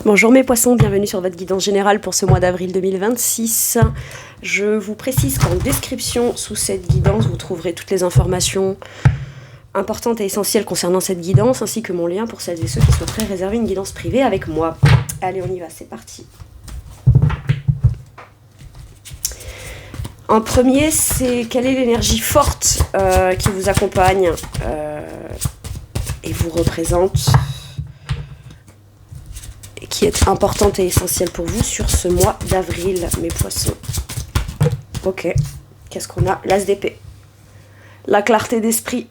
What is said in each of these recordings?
Bonjour mes poissons, bienvenue sur votre guidance générale pour ce mois d'avril 2026. Je vous précise qu'en description sous cette guidance, vous trouverez toutes les informations importantes et essentielles concernant cette guidance, ainsi que mon lien pour celles et ceux qui souhaiteraient réserver une guidance privée avec moi. Allez, on y va, c'est parti. En premier, c'est quelle est l'énergie forte qui vous accompagne et vous représente, et qui est importante et essentielle pour vous sur ce mois d'avril, mes poissons. Ok, qu'est-ce qu'on a? L'as d'épée. La clarté d'esprit.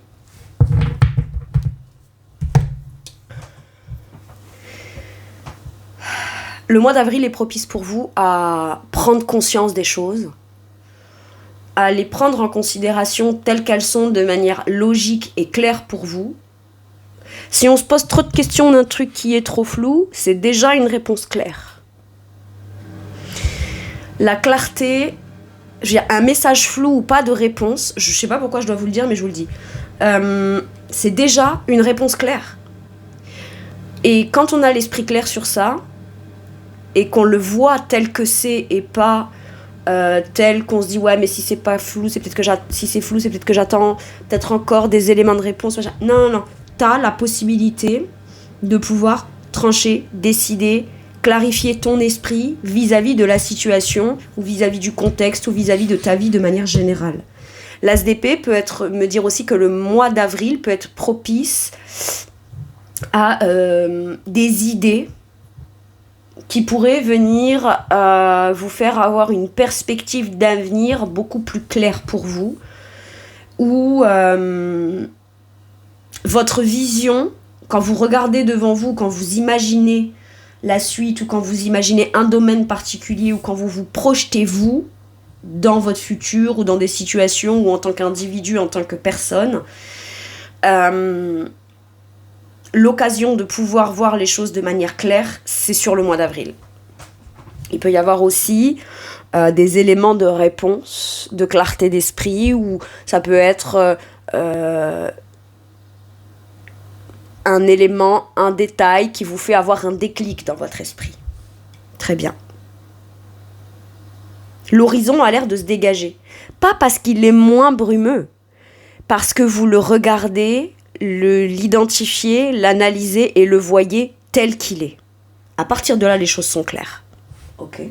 Le mois d'avril est propice pour vous à prendre conscience des choses, à les prendre en considération telles qu'elles sont de manière logique et claire pour vous. Si on se pose trop de questions d'un truc qui est trop flou, c'est déjà une réponse claire. La clarté, un message flou ou pas de réponse, je ne sais pas pourquoi je dois vous le dire, mais je vous le dis. C'est déjà une réponse claire. Et quand on a l'esprit clair sur ça, et qu'on le voit tel que c'est et pas tel qu'on se dit ouais mais si c'est pas flou c'est peut-être que si c'est flou c'est peut-être que j'attends peut-être encore des éléments de réponse. Non, t'as la possibilité de pouvoir trancher, décider, clarifier ton esprit vis-à-vis de la situation ou vis-à-vis du contexte ou vis-à-vis de ta vie de manière générale. L'as d'épée peut me dire aussi que le mois d'avril peut être propice à des idées qui pourrait venir vous faire avoir une perspective d'avenir beaucoup plus claire pour vous, où votre vision, quand vous regardez devant vous, quand vous imaginez la suite, ou quand vous imaginez un domaine particulier, ou quand vous vous projetez vous dans votre futur, ou dans des situations, ou en tant qu'individu, en tant que personne, l'occasion de pouvoir voir les choses de manière claire, c'est sur le mois d'avril. Il peut y avoir aussi des éléments de réponse, de clarté d'esprit, ou ça peut être un élément, un détail qui vous fait avoir un déclic dans votre esprit. Très bien. L'horizon a l'air de se dégager. Pas parce qu'il est moins brumeux, parce que vous le regardez, l'identifier, l'analyser et le voyez tel qu'il est. À partir de là, les choses sont claires. Ok.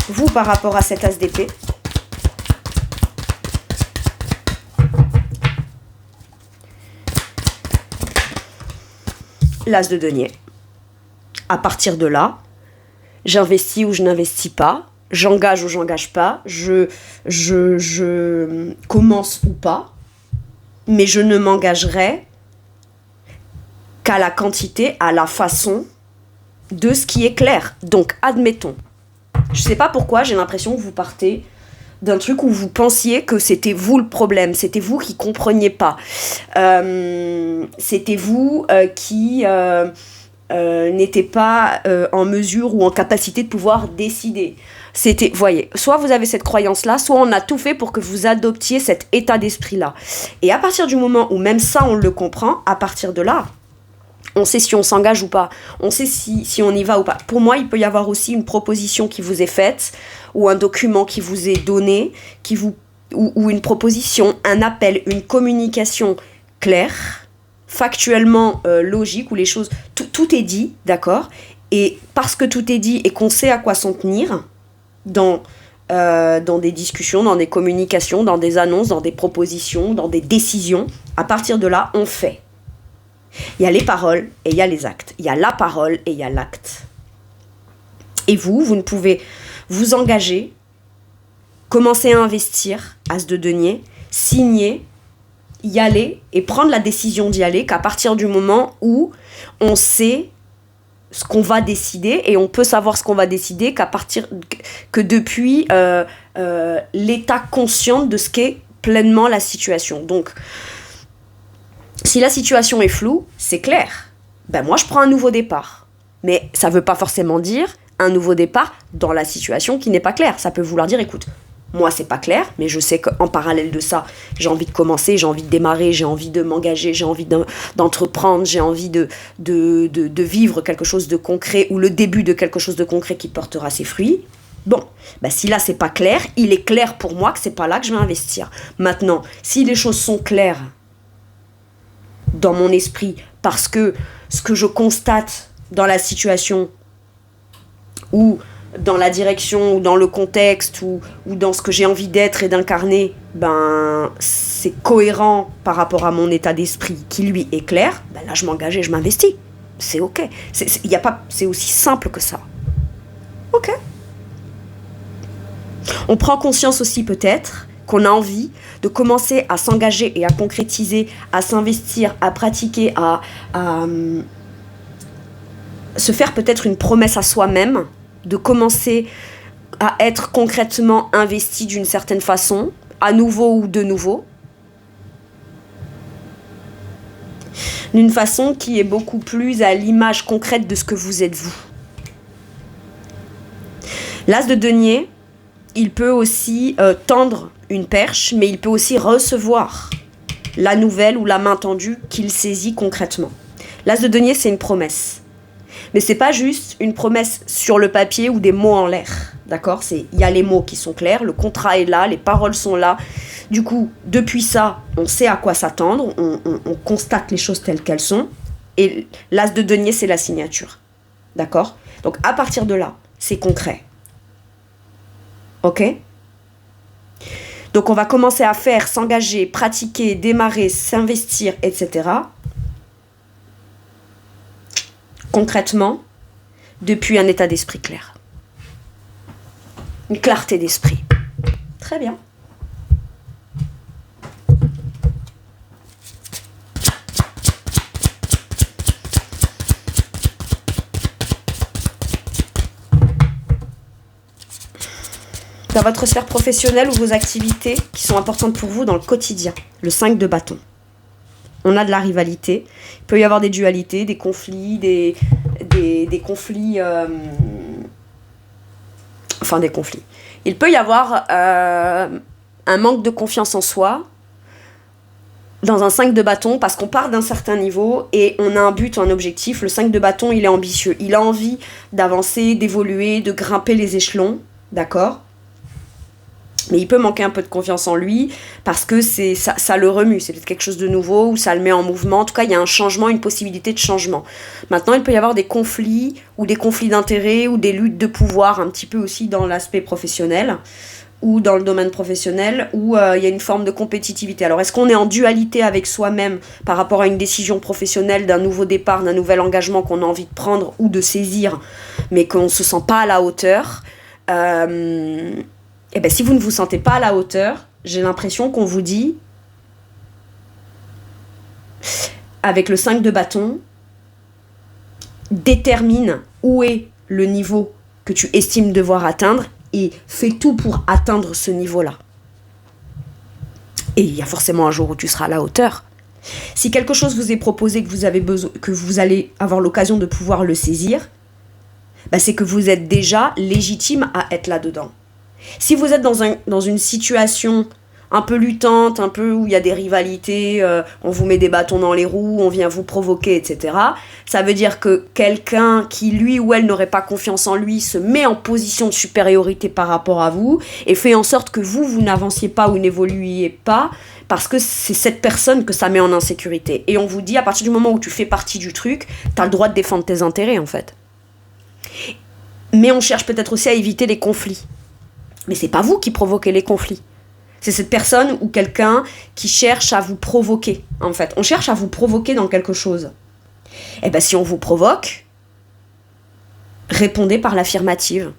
Vous, par rapport à cet as d'épée, l'as de denier. À partir de là, j'investis ou je n'investis pas, j'engage ou j'engage pas, je commence ou pas, mais je ne m'engagerai qu'à la quantité, à la façon de ce qui est clair. Donc, admettons, je sais pas pourquoi, j'ai l'impression que vous partez d'un truc où vous pensiez que c'était vous le problème, c'était vous qui compreniez pas, c'était vous qui n'était pas en mesure ou en capacité de pouvoir décider. Voyez, soit vous avez cette croyance-là, soit on a tout fait pour que vous adoptiez cet état d'esprit-là. Et à partir du moment où même ça, on le comprend, à partir de là, on sait si on s'engage ou pas, on sait si on y va ou pas. Pour moi, il peut y avoir aussi une proposition qui vous est faite, ou un document qui vous est donné, ou une proposition, un appel, une communication claire, factuellement logique, où les choses, tout est dit, d'accord? Et parce que tout est dit et qu'on sait à quoi s'en tenir, dans des discussions, dans des communications, dans des annonces, dans des propositions, dans des décisions, à partir de là, on fait. Il y a les paroles et il y a les actes. Il y a la parole et il y a l'acte. Et vous ne pouvez vous engager, commencer à investir, as de denier, signer, y aller et prendre la décision d'y aller qu'à partir du moment où on sait ce qu'on va décider, et on peut savoir ce qu'on va décider que depuis l'état conscient de ce qu'est pleinement la situation. Donc, si la situation est floue, c'est clair. Ben moi, je prends un nouveau départ. Mais ça ne veut pas forcément dire un nouveau départ dans la situation qui n'est pas claire. Ça peut vouloir dire, écoute, Moi, c'est pas clair, mais je sais qu'en parallèle de ça, j'ai envie de commencer, j'ai envie de démarrer, j'ai envie de m'engager, j'ai envie d'entreprendre, j'ai envie de vivre quelque chose de concret ou le début de quelque chose de concret qui portera ses fruits. Bon, bah si là, c'est pas clair, il est clair pour moi que c'est pas là que je vais investir. Maintenant, si les choses sont claires dans mon esprit, parce que ce que je constate dans la situation ou dans la direction ou dans le contexte ou dans ce que j'ai envie d'être et d'incarner, ben c'est cohérent par rapport à mon état d'esprit qui lui est clair, ben là je m'engage et je m'investis. C'est ok. C'est aussi simple que ça. Ok. On prend conscience aussi peut-être qu'on a envie de commencer à s'engager et à concrétiser, à s'investir, à pratiquer, à se faire peut-être une promesse à soi-même, de commencer à être concrètement investi d'une certaine façon, à nouveau ou de nouveau, d'une façon qui est beaucoup plus à l'image concrète de ce que vous êtes vous. L'as de denier, il peut aussi tendre une perche, mais il peut aussi recevoir la nouvelle ou la main tendue qu'il saisit concrètement. L'as de denier, c'est une promesse. Mais c'est pas juste une promesse sur le papier ou des mots en l'air, d'accord ? Il y a les mots qui sont clairs, le contrat est là, les paroles sont là. Du coup, depuis ça, on sait à quoi s'attendre, on constate les choses telles qu'elles sont. Et l'as de denier, c'est la signature, d'accord ? Donc à partir de là, c'est concret. Ok ? Donc on va commencer à faire, s'engager, pratiquer, démarrer, s'investir, etc. Concrètement, depuis un état d'esprit clair. Une clarté d'esprit. Très bien. Dans votre sphère professionnelle ou vos activités qui sont importantes pour vous dans le quotidien, le 5 de bâton. On a de la rivalité, il peut y avoir des dualités, des conflits, des conflits... des conflits. Il peut y avoir un manque de confiance en soi dans un 5 de bâton parce qu'on part d'un certain niveau et on a un but, un objectif. Le 5 de bâton, il est ambitieux. Il a envie d'avancer, d'évoluer, de grimper les échelons, d'accord ? Mais il peut manquer un peu de confiance en lui parce que ça le remue. C'est peut-être quelque chose de nouveau ou ça le met en mouvement. En tout cas, il y a un changement, une possibilité de changement. Maintenant, il peut y avoir des conflits ou des conflits d'intérêts ou des luttes de pouvoir un petit peu aussi dans l'aspect professionnel ou dans le domaine professionnel où il y a une forme de compétitivité. Alors, est-ce qu'on est en dualité avec soi-même par rapport à une décision professionnelle, d'un nouveau départ, d'un nouvel engagement qu'on a envie de prendre ou de saisir, mais qu'on ne se sent pas à la hauteur Eh bien, si vous ne vous sentez pas à la hauteur, j'ai l'impression qu'on vous dit, avec le 5 de bâton, détermine où est le niveau que tu estimes devoir atteindre et fais tout pour atteindre ce niveau-là. Et il y a forcément un jour où tu seras à la hauteur. Si quelque chose vous est proposé, que vous allez avoir l'occasion de pouvoir le saisir, bah c'est que vous êtes déjà légitime à être là-dedans. Si vous êtes dans une situation un peu luttante, un peu où il y a des rivalités, on vous met des bâtons dans les roues, on vient vous provoquer, etc., ça veut dire que quelqu'un qui, lui ou elle, n'aurait pas confiance en lui, se met en position de supériorité par rapport à vous et fait en sorte que vous n'avanciez pas ou n'évoluiez pas parce que c'est cette personne que ça met en insécurité. Et on vous dit, à partir du moment où tu fais partie du truc, t'as le droit de défendre tes intérêts, en fait. Mais on cherche peut-être aussi à éviter les conflits. Mais c'est pas vous qui provoquez les conflits. C'est cette personne ou quelqu'un qui cherche à vous provoquer, en fait. On cherche à vous provoquer dans quelque chose. Eh bien, si on vous provoque, répondez par l'affirmative.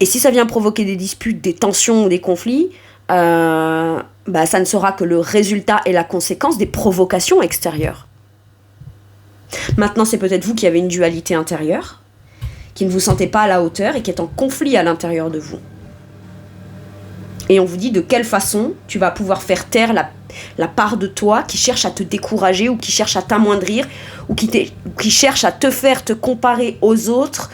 Et si ça vient provoquer des disputes, des tensions ou des conflits, ça ne sera que le résultat et la conséquence des provocations extérieures. Maintenant, c'est peut-être vous qui avez une dualité intérieure, qui ne vous sentez pas à la hauteur et qui est en conflit à l'intérieur de vous. Et on vous dit de quelle façon tu vas pouvoir faire taire la part de toi qui cherche à te décourager ou qui cherche à t'amoindrir ou qui cherche à te faire te comparer aux autres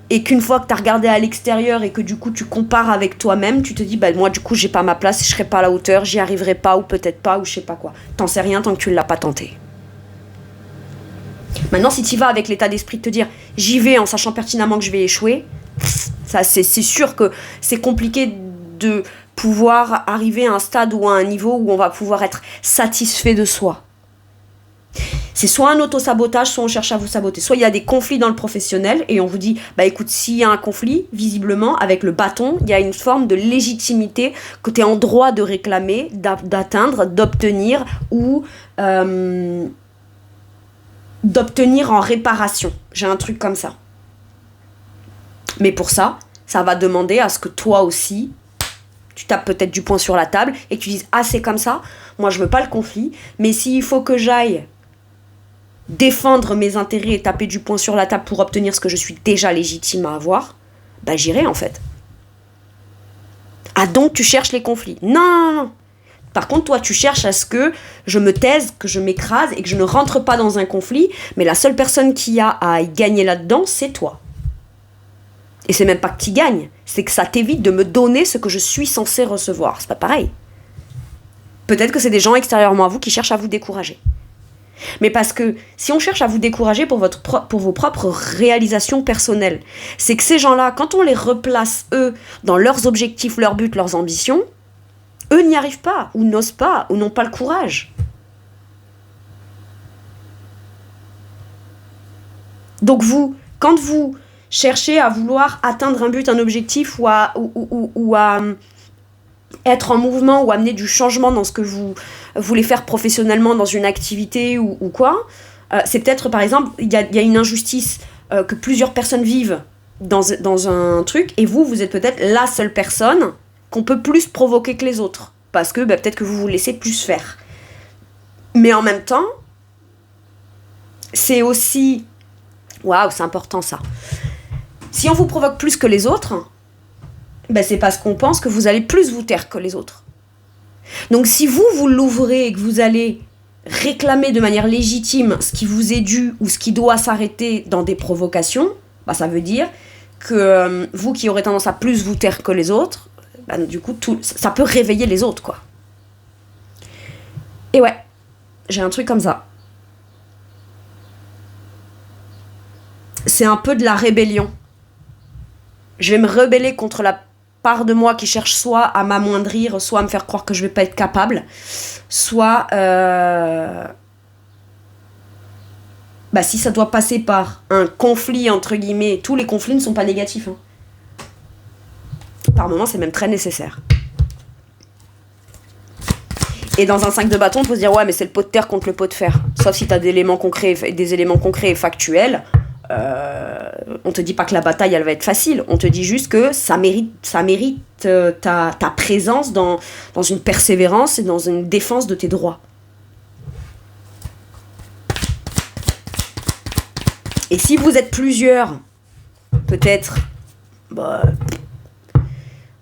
et qu'une fois que tu as regardé à l'extérieur et que du coup tu compares avec toi-même, tu te dis bah moi du coup j'ai pas ma place, je serai pas à la hauteur, j'y arriverai pas ou peut-être pas ou je sais pas quoi. T'en sais rien tant que tu l'as pas tenté. Maintenant si tu vas avec l'état d'esprit de te dire j'y vais en sachant pertinemment que je vais échouer, ça c'est sûr que c'est compliqué de pouvoir arriver à un stade ou à un niveau où on va pouvoir être satisfait de soi. C'est soit un auto-sabotage, soit on cherche à vous saboter. Soit il y a des conflits dans le professionnel et on vous dit, bah écoute, s'il y a un conflit, visiblement, avec le bâton, il y a une forme de légitimité que tu es en droit de réclamer, d'atteindre, d'obtenir ou d'obtenir en réparation. J'ai un truc comme ça. Mais pour ça, ça va demander à ce que toi aussi, tu tapes peut-être du poing sur la table et que tu dises, ah c'est comme ça, moi je veux pas le conflit, mais s'il faut que j'aille défendre mes intérêts et taper du poing sur la table pour obtenir ce que je suis déjà légitime à avoir, bah j'irai en fait. Ah donc tu cherches les conflits. Non. Par contre toi tu cherches à ce que je me taise, que je m'écrase et que je ne rentre pas dans un conflit, mais la seule personne qui a à y gagner là-dedans, c'est toi. Et c'est même pas que tu gagnes, c'est que ça t'évite de me donner ce que je suis censé recevoir. C'est pas pareil. Peut-être que c'est des gens extérieurement à vous qui cherchent à vous décourager. Mais parce que si on cherche à vous décourager pour vos propres réalisations personnelles, c'est que ces gens-là, quand on les replace, eux, dans leurs objectifs, leurs buts, leurs ambitions, eux n'y arrivent pas, ou n'osent pas, ou n'ont pas le courage. Donc vous, quand vous cherchez à vouloir atteindre un but, un objectif, ou à être en mouvement ou amener du changement dans ce que vous voulez faire professionnellement dans une activité ou quoi, c'est peut-être par exemple, il y a une injustice que plusieurs personnes vivent dans un truc et vous êtes peut-être la seule personne qu'on peut plus provoquer que les autres parce que peut-être que vous vous laissez plus faire. Mais en même temps, c'est aussi... Waouh, c'est important ça. Si on vous provoque plus que les autres... c'est parce qu'on pense que vous allez plus vous taire que les autres. Donc si vous l'ouvrez et que vous allez réclamer de manière légitime ce qui vous est dû ou ce qui doit s'arrêter dans des provocations, ça veut dire que vous qui aurez tendance à plus vous taire que les autres, du coup ça peut réveiller les autres quoi. Et ouais, j'ai un truc comme ça. C'est un peu de la rébellion. Je vais me rebeller contre la part de moi qui cherche soit à m'amoindrir, soit à me faire croire que je vais pas être capable, soit si ça doit passer par un conflit entre guillemets, tous les conflits ne sont pas négatifs. Par moments, c'est même très nécessaire. Et dans un 5 de bâton, on peut se dire ouais, mais c'est le pot de terre contre le pot de fer. Sauf si t'as des éléments concrets et factuels. On te dit pas que la bataille elle va être facile, on te dit juste que ça mérite ta présence dans une persévérance et dans une défense de tes droits. Et si vous êtes plusieurs, peut-être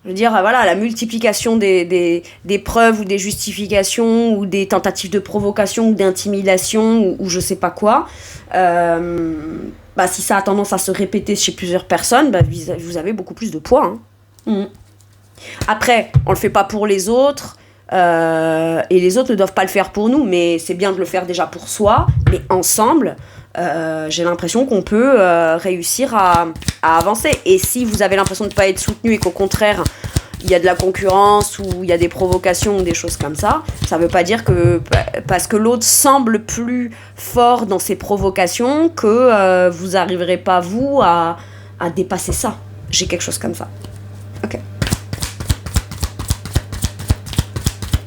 je veux dire, voilà, la multiplication des preuves ou des justifications ou des tentatives de provocation ou d'intimidation ou je sais pas quoi, si ça a tendance à se répéter chez plusieurs personnes, vous avez beaucoup plus de poids. Après, on le fait pas pour les autres, et les autres ne doivent pas le faire pour nous, mais c'est bien de le faire déjà pour soi, mais ensemble, j'ai l'impression qu'on peut réussir à avancer. Et si vous avez l'impression de ne pas être soutenu et qu'au contraire, il y a de la concurrence ou il y a des provocations ou des choses comme ça, ça veut pas dire que parce que l'autre semble plus fort dans ses provocations que vous n'arriverez pas vous à dépasser ça. J'ai quelque chose comme ça. Ok.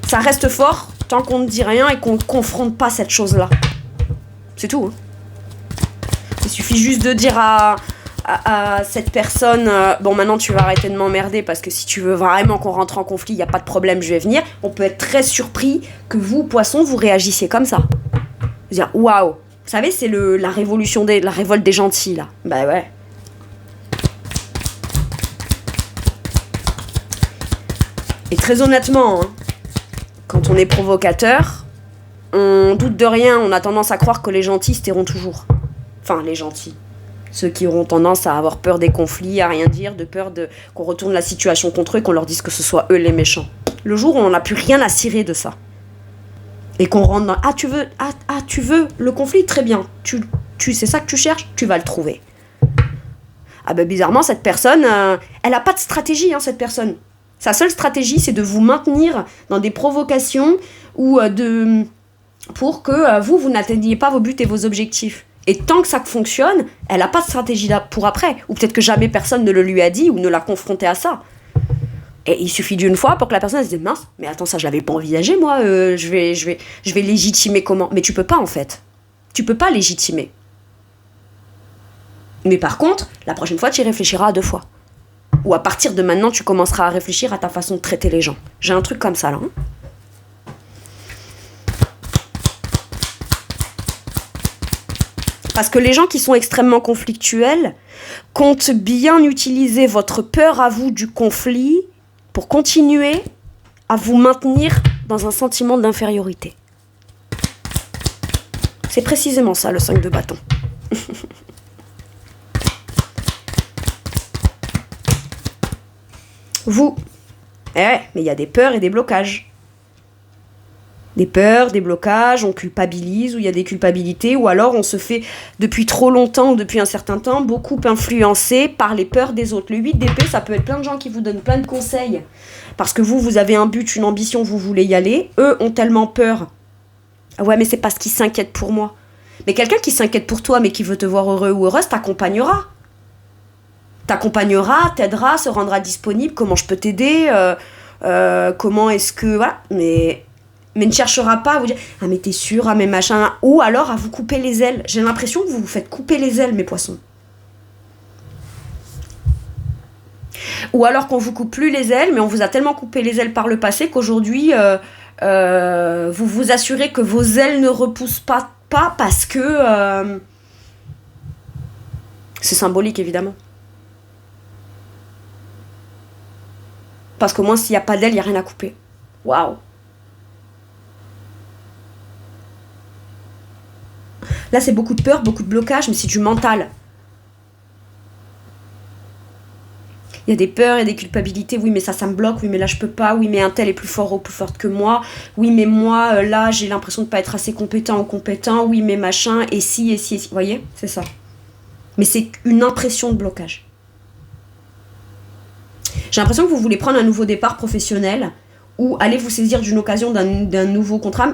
Ça reste fort tant qu'on ne dit rien et qu'on ne confronte pas cette chose-là. C'est tout. Il suffit juste de dire à cette personne maintenant tu vas arrêter de m'emmerder parce que si tu veux vraiment qu'on rentre en conflit, il n'y a pas de problème, je vais venir. On peut être très surpris que vous, poissons, vous réagissiez comme ça. Dire waouh, vous savez, c'est la révolte des gentils là. Ouais. Et très honnêtement, quand on est provocateur, on doute de rien, on a tendance à croire que les gentils se tairont toujours. Enfin, les gentils. Ceux qui auront tendance à avoir peur des conflits, à rien dire, de peur qu'on retourne la situation contre eux, qu'on leur dise que ce soit eux les méchants. Le jour où on n'a plus rien à cirer de ça, et qu'on rentre dans tu veux le conflit, très bien, c'est ça que tu cherches, tu vas le trouver. Ah ben bizarrement cette personne, elle a pas de stratégie, cette personne. Sa seule stratégie, c'est de vous maintenir dans des provocations ou pour que vous n'atteigniez pas vos buts et vos objectifs. Et tant que ça fonctionne, elle n'a pas de stratégie pour après. Ou peut-être que jamais personne ne le lui a dit ou ne l'a confronté à ça. Et il suffit d'une fois pour que la personne se dise mince, mais attends, ça je l'avais pas envisagé moi, je vais légitimer comment. Mais tu peux pas en fait. Tu peux pas légitimer. Mais par contre, la prochaine fois tu y réfléchiras à 2 fois. Ou à partir de maintenant, tu commenceras à réfléchir à ta façon de traiter les gens. J'ai un truc comme ça là. Parce que les gens qui sont extrêmement conflictuels comptent bien utiliser votre peur à vous du conflit pour continuer à vous maintenir dans un sentiment d'infériorité. C'est précisément ça, le 5 de bâton. Vous. Mais il y a des peurs et des blocages. Des peurs, des blocages, on culpabilise, ou il y a des culpabilités, ou alors on se fait, depuis trop longtemps ou depuis un certain temps, beaucoup influencer par les peurs des autres. Le 8 d'épée, ça peut être plein de gens qui vous donnent plein de conseils, parce que vous avez un but, une ambition, vous voulez y aller. Eux ont tellement peur. Ah ouais, mais c'est parce qu'ils s'inquiètent pour moi. Mais quelqu'un qui s'inquiète pour toi, mais qui veut te voir heureux ou heureuse, t'accompagnera. T'aidera, se rendra disponible, comment je peux t'aider, comment est-ce que... Voilà, mais ne cherchera pas à vous dire « Ah mais t'es sûr, ah mais machin », ou alors à vous couper les ailes. J'ai l'impression que vous vous faites couper les ailes, mes poissons. Ou alors qu'on vous coupe plus les ailes, mais on vous a tellement coupé les ailes par le passé qu'aujourd'hui, vous vous assurez que vos ailes ne repoussent pas parce que... c'est symbolique, évidemment. Parce qu'au moins, s'il n'y a pas d'ailes, il n'y a rien à couper. Waouh! Là, c'est beaucoup de peur, beaucoup de blocage, mais c'est du mental. Il y a des peurs et des culpabilités. Oui, mais ça me bloque. Oui, mais là, je peux pas. Oui, mais un tel est plus fort ou plus forte que moi. Oui, mais moi, là, j'ai l'impression de pas être assez compétent ou compétent. Oui, mais machin, et si, et si, et si. Vous voyez? C'est ça. Mais c'est une impression de blocage. J'ai l'impression que vous voulez prendre un nouveau départ professionnel ou aller vous saisir d'une occasion d'un nouveau contrat,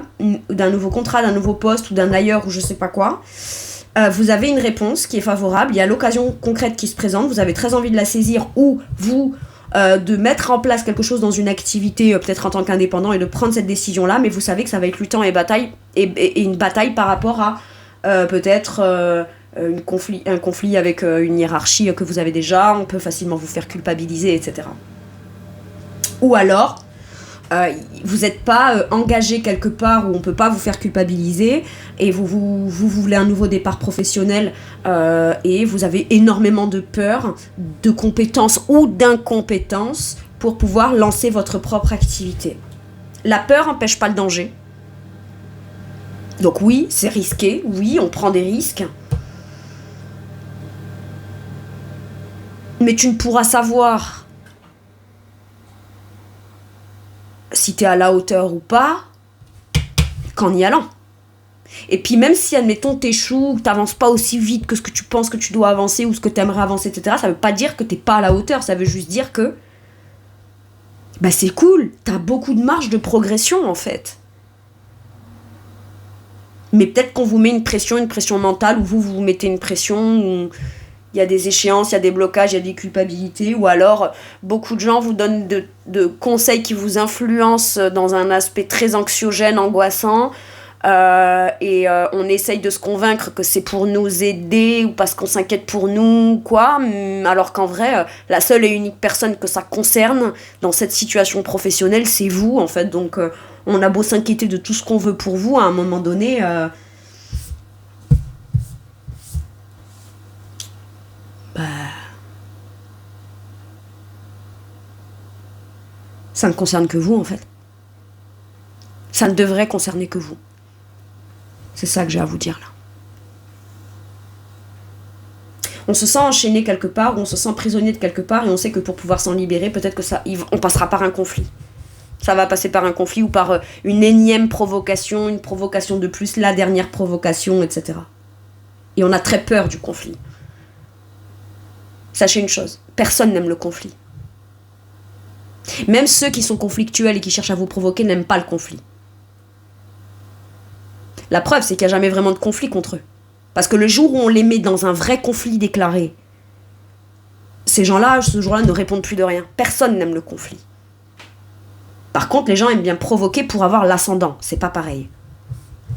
d'un nouveau poste ou d'un ailleurs ou je sais pas quoi. Vous avez une réponse qui est favorable, il y a l'occasion concrète qui se présente, vous avez très envie de la saisir ou vous de mettre en place quelque chose dans une activité peut-être en tant qu'indépendant et de prendre cette décision-là, mais vous savez que ça va être luttant et une bataille par rapport à peut-être un conflit avec une hiérarchie que vous avez déjà, on peut facilement vous faire culpabiliser, etc. Ou alors, vous n'êtes pas engagé quelque part où on ne peut pas vous faire culpabiliser et vous voulez un nouveau départ professionnel et vous avez énormément de peur, de compétences ou d'incompétences pour pouvoir lancer votre propre activité. La peur n'empêche pas le danger. Donc oui, c'est risqué, oui, on prend des risques. Mais tu ne pourras savoir si tu es à la hauteur ou pas qu'en y allant. Et puis même si, admettons, t'échoues, que t'avances pas aussi vite que ce que tu penses que tu dois avancer ou ce que t'aimerais avancer, etc., ça veut pas dire que t'es pas à la hauteur, ça veut juste dire que bah c'est cool, t'as beaucoup de marge de progression en fait. Mais peut-être qu'on vous met une pression mentale, ou vous mettez une pression, où il y a des échéances, il y a des blocages, il y a des culpabilités, ou alors beaucoup de gens vous donnent de conseils qui vous influencent dans un aspect très anxiogène, angoissant, et on essaye de se convaincre que c'est pour nous aider, ou parce qu'on s'inquiète pour nous, quoi, alors qu'en vrai, la seule et unique personne que ça concerne dans cette situation professionnelle, c'est vous, en fait, donc on a beau s'inquiéter de tout ce qu'on veut pour vous, à un moment donné... ça ne concerne que vous, en fait. Ça ne devrait concerner que vous. C'est ça que j'ai à vous dire, là. On se sent enchaîné quelque part, ou on se sent prisonnier de quelque part, et on sait que pour pouvoir s'en libérer, peut-être que on passera par un conflit. Ça va passer par un conflit ou par une énième provocation, une provocation de plus, la dernière provocation, etc. Et on a très peur du conflit. Sachez une chose, personne n'aime le conflit. Même ceux qui sont conflictuels et qui cherchent à vous provoquer n'aiment pas le conflit. La preuve, c'est qu'il n'y a jamais vraiment de conflit contre eux. Parce que le jour où on les met dans un vrai conflit déclaré, ces gens-là, ce jour-là, ne répondent plus de rien. Personne n'aime le conflit. Par contre, les gens aiment bien provoquer pour avoir l'ascendant. C'est pas pareil.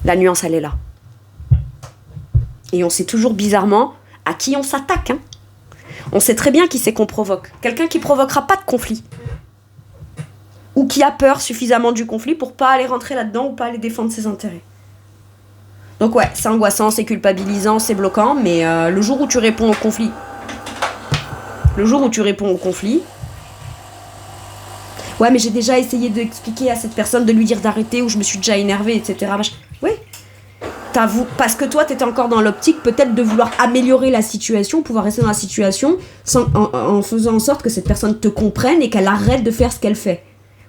La nuance, elle est là. Et on sait toujours bizarrement à qui on s'attaque. Hein. On sait très bien qui c'est qu'on provoque. Quelqu'un qui provoquera pas de conflit. Ou qui a peur suffisamment du conflit pour pas aller rentrer là-dedans ou pas aller défendre ses intérêts. Donc ouais, c'est angoissant, c'est culpabilisant, c'est bloquant, mais le jour où tu réponds au conflit, ouais, mais j'ai déjà essayé d'expliquer à cette personne, de lui dire d'arrêter, ou je me suis déjà énervée, etc. Oui. Parce que toi, t'étais encore dans l'optique peut-être de vouloir améliorer la situation, pouvoir rester dans la situation en faisant en sorte que cette personne te comprenne et qu'elle arrête de faire ce qu'elle fait.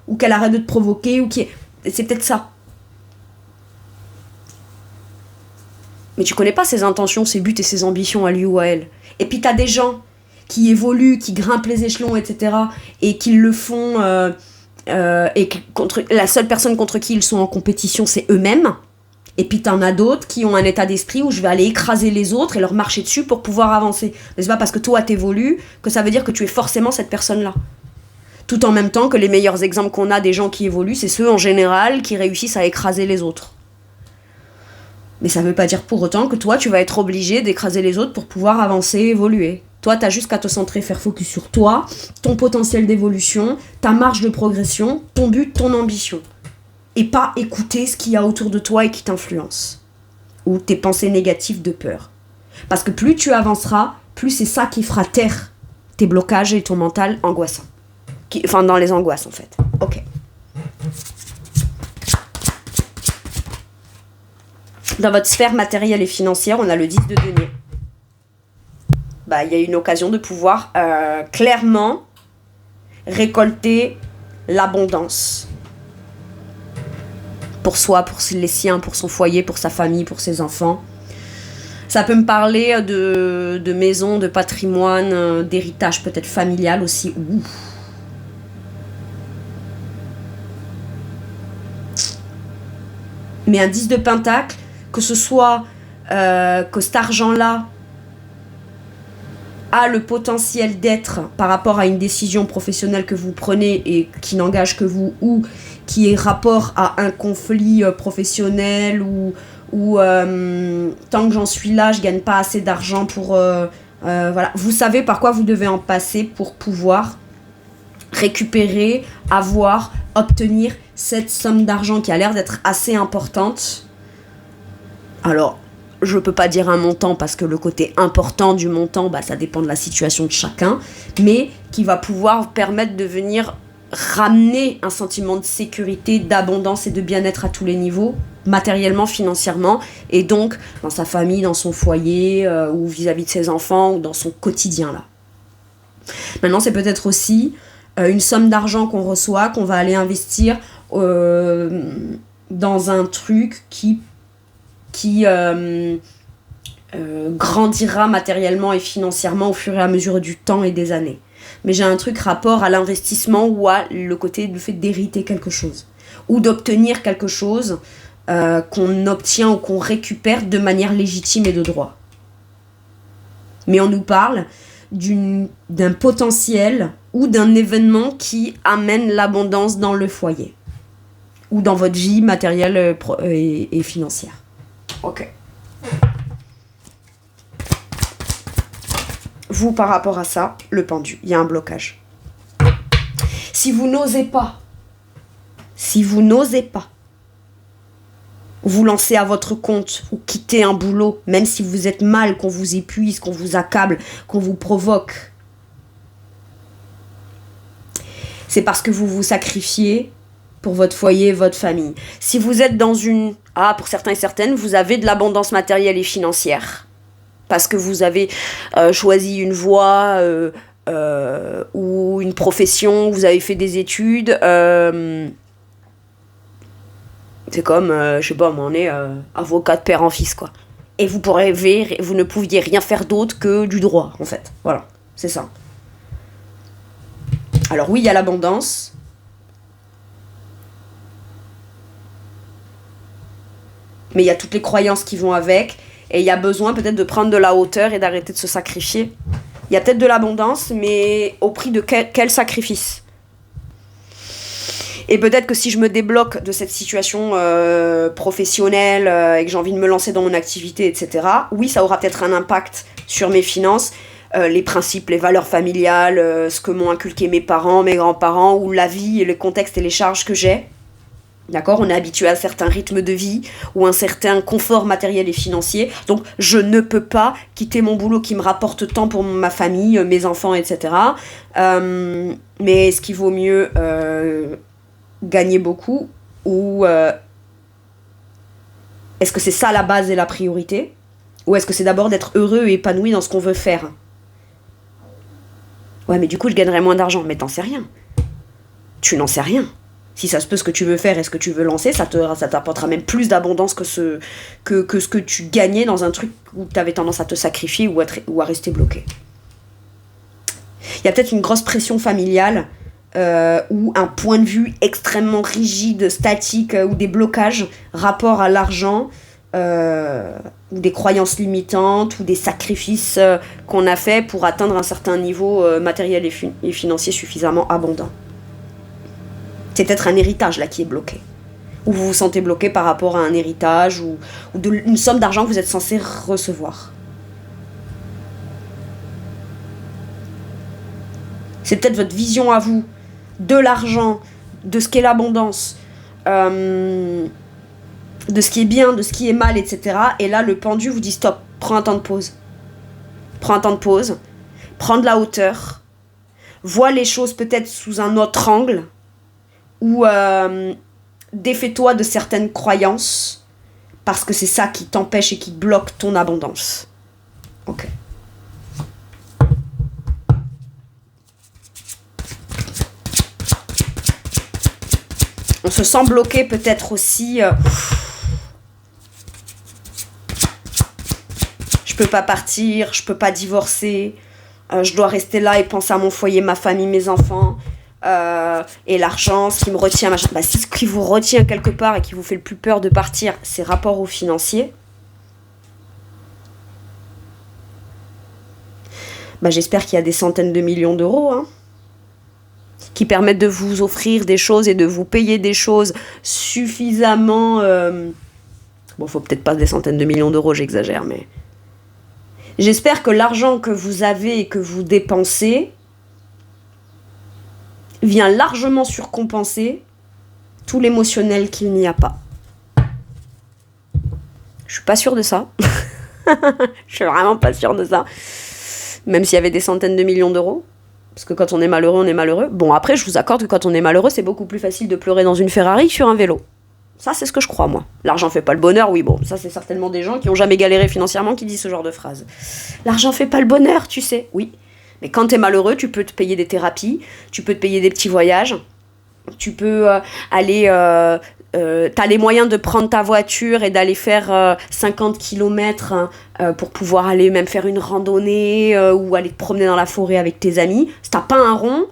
Ou qu'elle arrête de te provoquer, c'est peut-être ça. Mais tu connais pas ses intentions, ses buts et ses ambitions à lui ou à elle. Et puis t'as des gens qui évoluent, qui grimpent les échelons, etc. et qui le font... la seule personne contre qui ils sont en compétition, c'est eux-mêmes. Et puis t'en as d'autres qui ont un état d'esprit où je vais aller écraser les autres et leur marcher dessus pour pouvoir avancer. Mais c'est pas parce que toi t'évolues que ça veut dire que tu es forcément cette personne-là. Tout en même temps que les meilleurs exemples qu'on a des gens qui évoluent, c'est ceux en général qui réussissent à écraser les autres. Mais ça veut pas dire pour autant que toi, tu vas être obligé d'écraser les autres pour pouvoir avancer, évoluer. Toi, t'as juste qu'à te centrer, faire focus sur toi, ton potentiel d'évolution, ta marge de progression, ton but, ton ambition. Et pas écouter ce qu'il y a autour de toi et qui t'influence. Ou tes pensées négatives de peur. Parce que plus tu avanceras, plus c'est ça qui fera taire tes blocages et ton mental angoissant. Enfin, dans les angoisses, en fait. Ok. Dans votre sphère matérielle et financière, on a le 10 de denier. Il y a une occasion de pouvoir clairement récolter l'abondance. Pour soi, pour les siens, pour son foyer, pour sa famille, pour ses enfants. Ça peut me parler de maison, de patrimoine, d'héritage peut-être familial aussi. Ouh. Mais un 10 de pentacle, que ce soit que cet argent-là a le potentiel d'être par rapport à une décision professionnelle que vous prenez et qui n'engage que vous, ou qui est rapport à un conflit professionnel, ou tant que j'en suis là, je gagne pas assez d'argent pour... voilà. Vous savez par quoi vous devez en passer pour pouvoir récupérer, avoir, obtenir cette somme d'argent qui a l'air d'être assez importante. Alors, je peux pas dire un montant parce que le côté important du montant, ça dépend de la situation de chacun, mais qui va pouvoir permettre de venir ramener un sentiment de sécurité, d'abondance et de bien-être à tous les niveaux, matériellement, financièrement, et donc dans sa famille, dans son foyer, ou vis-à-vis de ses enfants, ou dans son quotidien là. Maintenant, c'est peut-être aussi une somme d'argent qu'on reçoit, qu'on va aller investir dans un truc qui grandira matériellement et financièrement au fur et à mesure du temps et des années. Mais j'ai un truc rapport à l'investissement ou à le côté du fait d'hériter quelque chose ou d'obtenir quelque chose qu'on obtient ou qu'on récupère de manière légitime et de droit. Mais on nous parle d'un potentiel ou d'un événement qui amène l'abondance dans le foyer ou dans votre vie matérielle et financière. Ok. Vous, par rapport à ça, le pendu, il y a un blocage. Si vous n'osez pas vous lancer à votre compte ou quitter un boulot, même si vous êtes mal, qu'on vous épuise, qu'on vous accable, qu'on vous provoque, c'est parce que vous vous sacrifiez pour votre foyer, votre famille. Si vous êtes dans pour certains et certaines, vous avez de l'abondance matérielle et financière. parce que vous avez choisi une voie ou une profession, vous avez fait des études. C'est comme, je sais pas, on est avocat de père en fils, quoi. Et vous ne pouviez rien faire d'autre que du droit, en fait. Voilà, c'est ça. Alors oui, il y a l'abondance. Mais il y a toutes les croyances qui vont avec. Et il y a besoin peut-être de prendre de la hauteur et d'arrêter de se sacrifier. Il y a peut-être de l'abondance, mais au prix de quel sacrifice ? Et peut-être que si je me débloque de cette situation professionnelle et que j'ai envie de me lancer dans mon activité, etc., oui, ça aura peut-être un impact sur mes finances, les principes, les valeurs familiales, ce que m'ont inculqué mes parents, mes grands-parents, ou la vie et le contexte et les charges que j'ai. D'accord ? On est habitué à un certain rythme de vie ou un certain confort matériel et financier. Donc, je ne peux pas quitter mon boulot qui me rapporte tant pour ma famille, mes enfants, etc. Mais est-ce qu'il vaut mieux gagner beaucoup ou est-ce que c'est ça la base et la priorité ? Ou est-ce que c'est d'abord d'être heureux et épanoui dans ce qu'on veut faire ? Ouais, mais du coup, je gagnerai moins d'argent. Mais t'en sais rien. Tu n'en sais rien. Si ça se peut ce que tu veux faire et ce que tu veux lancer, ça t'apportera même plus d'abondance que ce que tu gagnais dans un truc où tu avais tendance à te sacrifier ou à rester bloqué. Il y a peut-être une grosse pression familiale ou un point de vue extrêmement rigide, statique, ou des blocages rapport à l'argent, ou des croyances limitantes, ou des sacrifices qu'on a fait pour atteindre un certain niveau matériel et financier suffisamment abondant. C'est peut-être un héritage là qui est bloqué. Ou vous vous sentez bloqué par rapport à un héritage ou une somme d'argent que vous êtes censé recevoir. C'est peut-être votre vision à vous de l'argent, de ce qu'est l'abondance, de ce qui est bien, de ce qui est mal, etc. Et là, le pendu vous dit stop, prends un temps de pause. Prends un temps de pause, prends de la hauteur, vois les choses peut-être sous un autre angle, ou défais-toi de certaines croyances, parce que c'est ça qui t'empêche et qui bloque ton abondance. Ok. On se sent bloqué peut-être aussi. Je peux pas partir, je peux pas divorcer, je dois rester là et penser à mon foyer, ma famille, mes enfants, et l'argent, ce qui me retient, machin. Bah, c'est ce qui vous retient quelque part et qui vous fait le plus peur de partir, c'est rapport au financier. Bah, j'espère qu'il y a des centaines de millions d'euros, hein, qui permettent de vous offrir des choses et de vous payer des choses suffisamment... Bon, faut peut-être pas des centaines de millions d'euros, j'exagère, mais... J'espère que l'argent que vous avez et que vous dépensez vient largement surcompenser tout l'émotionnel qu'il n'y a pas. Je suis pas sûre de ça. Je suis vraiment pas sûre de ça. Même s'il y avait des centaines de millions d'euros. Parce que quand on est malheureux, on est malheureux. Bon, après, je vous accorde que quand on est malheureux, c'est beaucoup plus facile de pleurer dans une Ferrari que sur un vélo. Ça, c'est ce que je crois, moi. L'argent fait pas le bonheur, oui, bon, ça, c'est certainement des gens qui ont jamais galéré financièrement qui disent ce genre de phrase. L'argent fait pas le bonheur, tu sais, oui. Mais quand t'es malheureux, tu peux te payer des thérapies, tu peux te payer des petits voyages, tu peux aller... t'as les moyens de prendre ta voiture et d'aller faire 50 km pour pouvoir aller même faire une randonnée ou aller te promener dans la forêt avec tes amis. Si t'as pas un rond,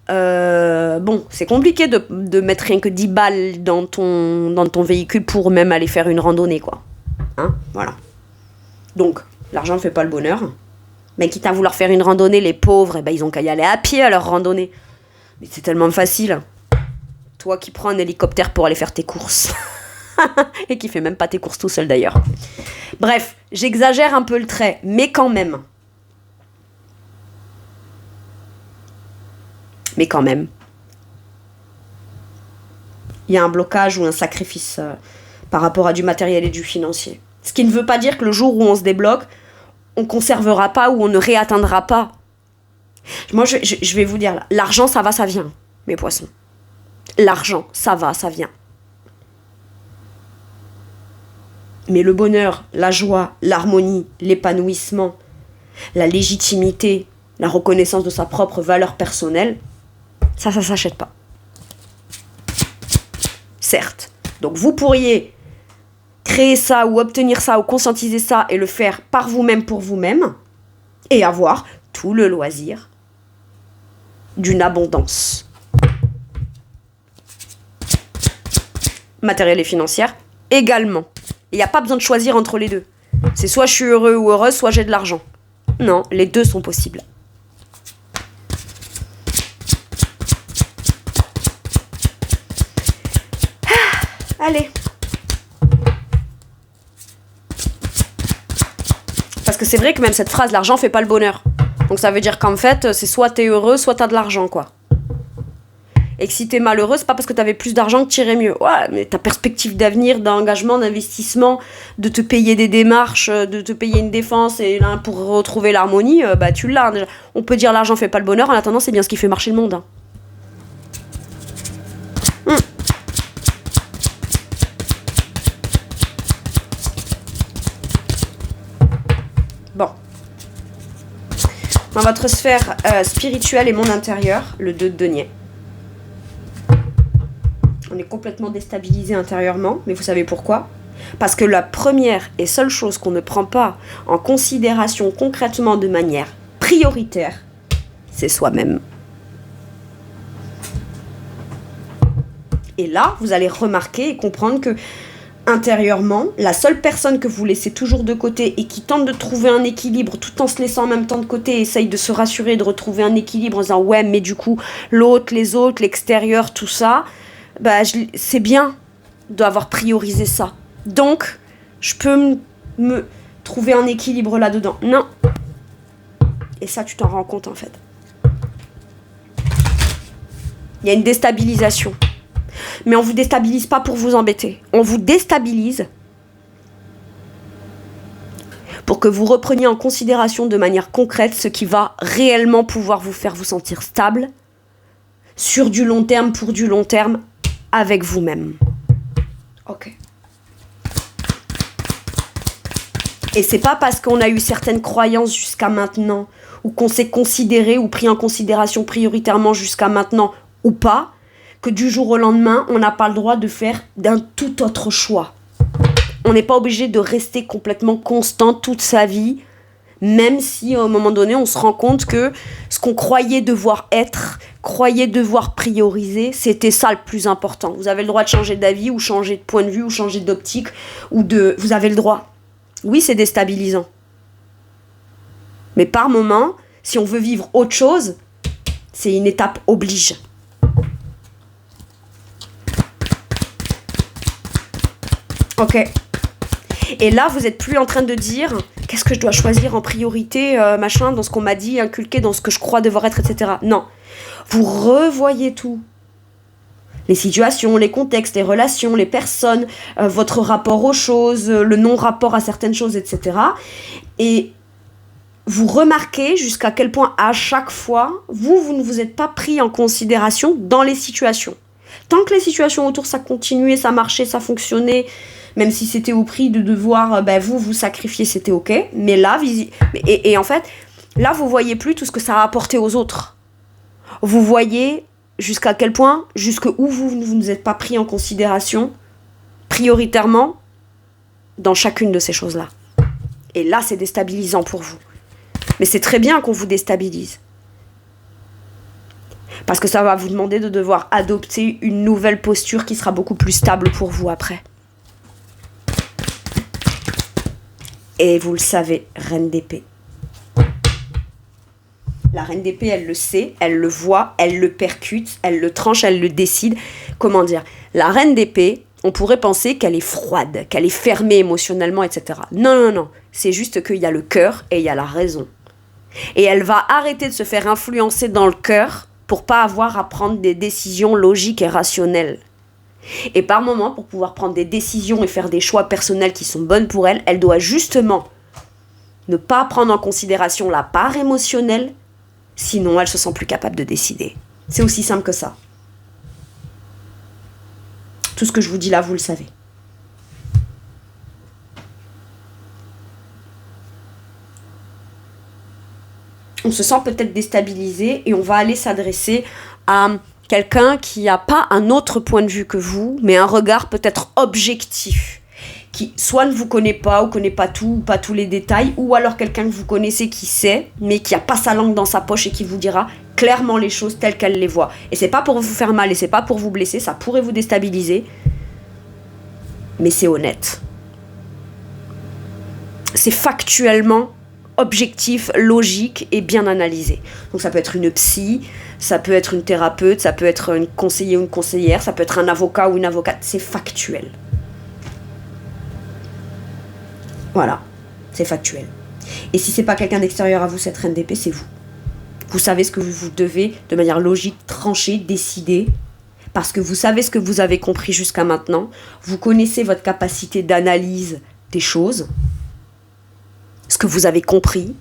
bon, c'est compliqué de mettre rien que 10 balles dans ton véhicule pour même aller faire une randonnée, quoi. Hein, voilà. Donc, l'argent ne fait pas le bonheur. Mais quitte à vouloir faire une randonnée, les pauvres, eh ben, ils ont qu'à y aller à pied à leur randonnée. Mais c'est tellement facile. Toi qui prends un hélicoptère pour aller faire tes courses. Et qui fait même pas tes courses tout seul d'ailleurs. Bref, j'exagère un peu le trait, mais quand même. Mais quand même. Il y a un blocage ou un sacrifice par rapport à du matériel et du financier. Ce qui ne veut pas dire que le jour où on se débloque, on conservera pas ou on ne réatteindra pas. Moi, je vais vous dire, là, l'argent, ça va, ça vient, mes poissons. L'argent, ça va, ça vient. Mais le bonheur, la joie, l'harmonie, l'épanouissement, la légitimité, la reconnaissance de sa propre valeur personnelle, ça s'achète pas. Certes. Donc vous pourriez créer ça ou obtenir ça ou conscientiser ça et le faire par vous-même pour vous-même et avoir tout le loisir d'une abondance matérielle et financière également. Il n'y a pas besoin de choisir entre les deux. C'est soit je suis heureux ou heureuse, soit j'ai de l'argent. Non, les deux sont possibles. Allez. Parce que c'est vrai que même cette phrase, l'argent fait pas le bonheur. Donc ça veut dire qu'en fait, c'est soit t'es heureux, soit t'as de l'argent, quoi. Et que si t'es malheureux, c'est pas parce que t'avais plus d'argent que t'irais mieux. Ouais, mais ta perspective d'avenir, d'engagement, d'investissement, de te payer des démarches, de te payer une défense et là, pour retrouver l'harmonie, bah tu l'as. Déjà. On peut dire l'argent fait pas le bonheur, en attendant c'est bien ce qui fait marcher le monde. Hein. Bon. Dans votre sphère spirituelle et monde intérieur, le 2 de denier. On est complètement déstabilisé intérieurement, mais vous savez pourquoi ? Parce que la première et seule chose qu'on ne prend pas en considération concrètement de manière prioritaire, c'est soi-même. Et là, vous allez remarquer et comprendre que intérieurement, la seule personne que vous laissez toujours de côté et qui tente de trouver un équilibre tout en se laissant en même temps de côté, essaye de se rassurer, de retrouver un équilibre en disant ouais, mais du coup, l'autre, les autres, l'extérieur, tout ça, bah, c'est bien d'avoir priorisé ça. Donc, je peux me trouver un équilibre là-dedans. Non. Et ça, tu t'en rends compte en fait. Il y a une déstabilisation. Mais on vous déstabilise pas pour vous embêter. On vous déstabilise pour que vous repreniez en considération de manière concrète ce qui va réellement pouvoir vous faire vous sentir stable, sur du long terme, pour du long terme, avec vous-même. Ok. Et c'est pas parce qu'on a eu certaines croyances jusqu'à maintenant, ou qu'on s'est considéré ou pris en considération prioritairement jusqu'à maintenant, ou pas, que du jour au lendemain, on n'a pas le droit de faire d'un tout autre choix. On n'est pas obligé de rester complètement constant toute sa vie, même si à un moment donné, on se rend compte que ce qu'on croyait devoir être, croyait devoir prioriser, c'était ça le plus important. Vous avez le droit de changer d'avis, ou changer de point de vue, ou changer d'optique, ou de... Vous avez le droit. Oui, c'est déstabilisant. Mais par moment, si on veut vivre autre chose, c'est une étape oblige. Ok. Et là, vous n'êtes plus en train de dire qu'est-ce que je dois choisir en priorité, machin, dans ce qu'on m'a dit, inculqué, dans ce que je crois devoir être, etc. Non. Vous revoyez tout. Les situations, les contextes, les relations, les personnes, votre rapport aux choses, le non-rapport à certaines choses, etc. Et vous remarquez jusqu'à quel point, à chaque fois, vous ne vous êtes pas pris en considération dans les situations. Tant que les situations autour, ça continuait, ça marchait, ça fonctionnait, même si c'était au prix de devoir vous sacrifier, c'était ok. Mais là, et en fait, là, vous voyez plus tout ce que ça a apporté aux autres. Vous voyez jusqu'à quel point, jusqu'où vous ne vous êtes pas pris en considération prioritairement dans chacune de ces choses-là. Et là, c'est déstabilisant pour vous. Mais c'est très bien qu'on vous déstabilise. Parce que ça va vous demander de devoir adopter une nouvelle posture qui sera beaucoup plus stable pour vous après. Et vous le savez, reine d'épée. La reine d'épée, elle le sait, elle le voit, elle le percute, elle le tranche, elle le décide. Comment dire ? La reine d'épée, on pourrait penser qu'elle est froide, qu'elle est fermée émotionnellement, etc. Non, non, non. C'est juste qu'il y a le cœur et il y a la raison. Et elle va arrêter de se faire influencer dans le cœur pour pas avoir à prendre des décisions logiques et rationnelles. Et par moment, pour pouvoir prendre des décisions et faire des choix personnels qui sont bonnes pour elle, elle doit justement ne pas prendre en considération la part émotionnelle, sinon elle se sent plus capable de décider. C'est aussi simple que ça. Tout ce que je vous dis là, vous le savez. on se sent peut-être déstabilisé et on va aller s'adresser à quelqu'un qui n'a pas un autre point de vue que vous, mais un regard peut-être objectif, qui soit ne vous connaît pas ou connaît pas tout, ou pas tous les détails, ou alors quelqu'un que vous connaissez qui sait, mais qui n'a pas sa langue dans sa poche et qui vous dira clairement les choses telles qu'elle les voit. Et c'est pas pour vous faire mal et c'est pas pour vous blesser, ça pourrait vous déstabiliser, mais c'est honnête. C'est factuellement objectif, logique et bien analysé. Donc ça peut être une psy, ça peut être une thérapeute, ça peut être un conseiller ou une conseillère, ça peut être un avocat ou une avocate, c'est factuel. Voilà, c'est factuel. Et si c'est pas quelqu'un d'extérieur à vous, cette reine d'épée, c'est vous. Vous savez ce que vous devez, de manière logique, trancher, décider, parce que vous savez ce que vous avez compris jusqu'à maintenant, vous connaissez votre capacité d'analyse des choses, ce que vous avez compris,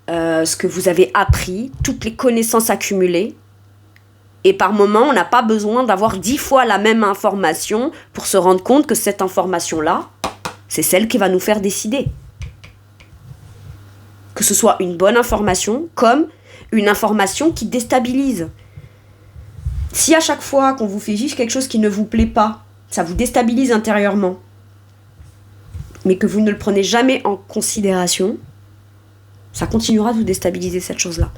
ce que vous avez appris, toutes les connaissances accumulées. Et par moment, on n'a pas besoin d'avoir 10 fois la même information pour se rendre compte que cette information-là, c'est celle qui va nous faire décider. Que ce soit une bonne information comme une information qui déstabilise. Si à chaque fois qu'on vous fait vivre quelque chose qui ne vous plaît pas, ça vous déstabilise intérieurement, mais que vous ne le prenez jamais en considération, ça continuera de vous déstabiliser cette chose-là.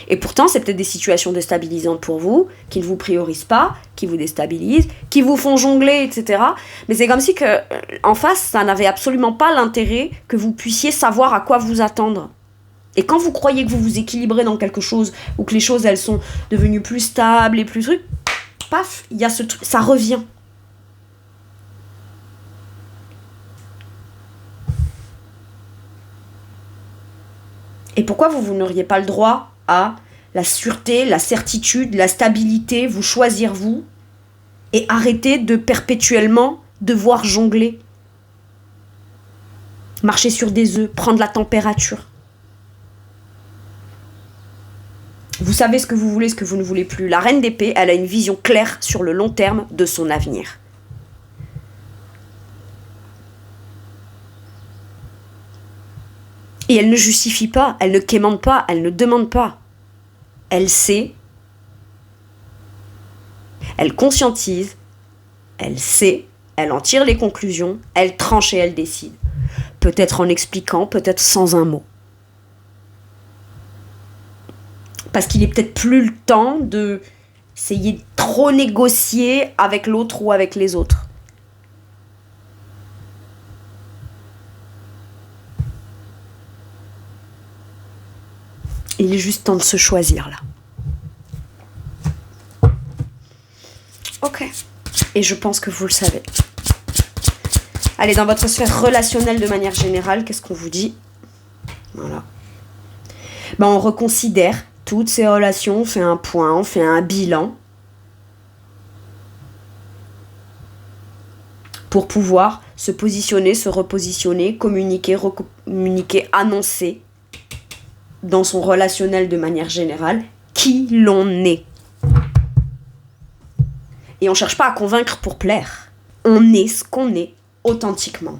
Et pourtant, c'est peut-être des situations déstabilisantes pour vous, qui ne vous priorisent pas, qui vous déstabilisent, qui vous font jongler, etc. Mais c'est comme si que, en face, ça n'avait absolument pas l'intérêt que vous puissiez savoir à quoi vous attendre. Et quand vous croyez que vous vous équilibrez dans quelque chose, ou que les choses, elles sont devenues plus stables et plus trucs, paf, il y a ce truc, ça revient. Et pourquoi vous n'auriez pas le droit à la sûreté, la certitude, la stabilité, vous choisir vous, et arrêter de perpétuellement devoir jongler, marcher sur des œufs, prendre la température. Vous savez ce que vous voulez, ce que vous ne voulez plus. La reine d'épée, elle a une vision claire sur le long terme de son avenir. Et elle ne justifie pas, elle ne quémande pas, elle ne demande pas. Elle sait, elle conscientise, elle sait, elle en tire les conclusions, elle tranche et elle décide. Peut-être en expliquant, peut-être sans un mot. Parce qu'il est peut-être plus le temps de essayer de trop négocier avec l'autre ou avec les autres. Il est juste temps de se choisir là. Ok. Et je pense que vous le savez. Allez, dans votre sphère relationnelle de manière générale, qu'est-ce qu'on vous dit ? Voilà. Ben, on reconsidère toutes ces relations, on fait un point, on fait un bilan. Pour pouvoir se positionner, se repositionner, communiquer, recommuniquer, annoncer dans son relationnel de manière générale, qui l'on est. Et on ne cherche pas à convaincre pour plaire. On est ce qu'on est, authentiquement.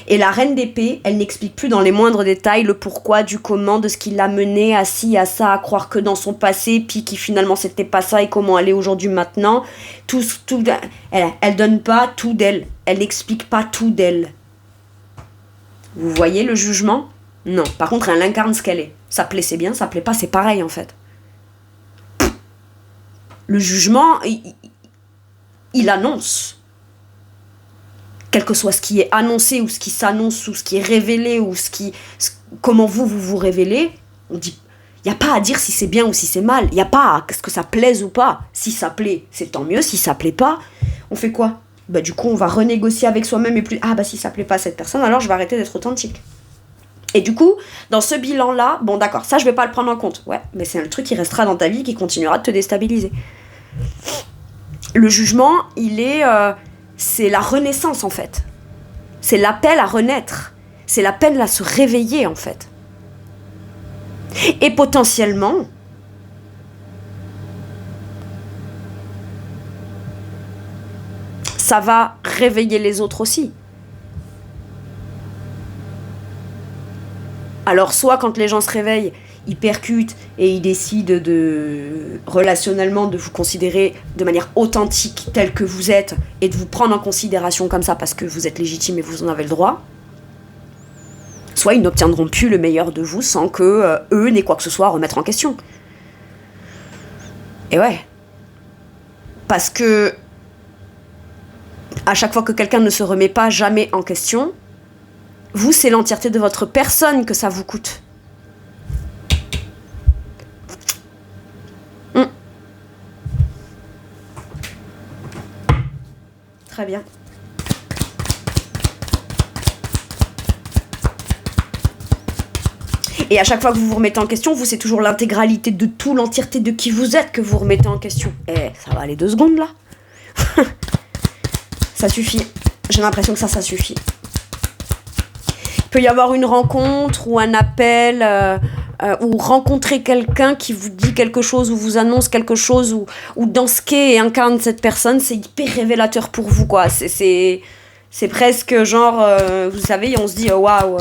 Et la reine d'épée, elle n'explique plus dans les moindres détails le pourquoi, du comment, de ce qui l'a mené à ci, à ça, à croire que dans son passé, puis qui finalement c'était pas ça et comment elle est aujourd'hui maintenant. Elle donne pas tout d'elle. Elle n'explique pas tout d'elle. Vous voyez le jugement ? Non. Par contre, elle incarne ce qu'elle est. Ça plaît, c'est bien, ça plaît pas, c'est pareil en fait. Le jugement, il annonce. Quel que soit ce qui est annoncé, ou ce qui s'annonce, ou ce qui est révélé, ou comment vous révélez, on dit, il n'y a pas à dire si c'est bien ou si c'est mal. Il n'y a pas à ce que ça plaise ou pas. Si ça plaît, c'est tant mieux. Si ça plaît pas, on fait quoi ? Bah, du coup, on va renégocier avec soi-même et plus. Ah bah si ça plaît pas à cette personne, alors je vais arrêter d'être authentique. Et du coup, dans ce bilan-là, bon d'accord, ça je vais pas le prendre en compte. Ouais, mais c'est un truc qui restera dans ta vie, qui continuera de te déstabiliser. Le jugement, c'est la renaissance en fait. C'est l'appel à renaître. C'est l'appel à se réveiller en fait. Et potentiellement, ça va réveiller les autres aussi. Alors soit quand les gens se réveillent, ils percutent et ils décident relationnellement de vous considérer de manière authentique telle que vous êtes et de vous prendre en considération comme ça parce que vous êtes légitime et vous en avez le droit. Soit ils n'obtiendront plus le meilleur de vous sans que eux n'aient quoi que ce soit à remettre en question. Et ouais. Parce que à chaque fois que quelqu'un ne se remet pas jamais en question, vous, c'est l'entièreté de votre personne que ça vous coûte. Très bien. Et à chaque fois que vous vous remettez en question, vous, c'est toujours l'intégralité de tout, l'entièreté de qui vous êtes que vous remettez en question. Eh, ça va aller 2 secondes, là. Ça suffit. J'ai l'impression que ça suffit. Il peut y avoir une rencontre ou un appel, ou rencontrer quelqu'un qui vous dit quelque chose ou vous annonce quelque chose, ou dans ce qu'est et incarne cette personne, c'est hyper révélateur pour vous, quoi. C'est presque genre, vous savez, on se dit, waouh...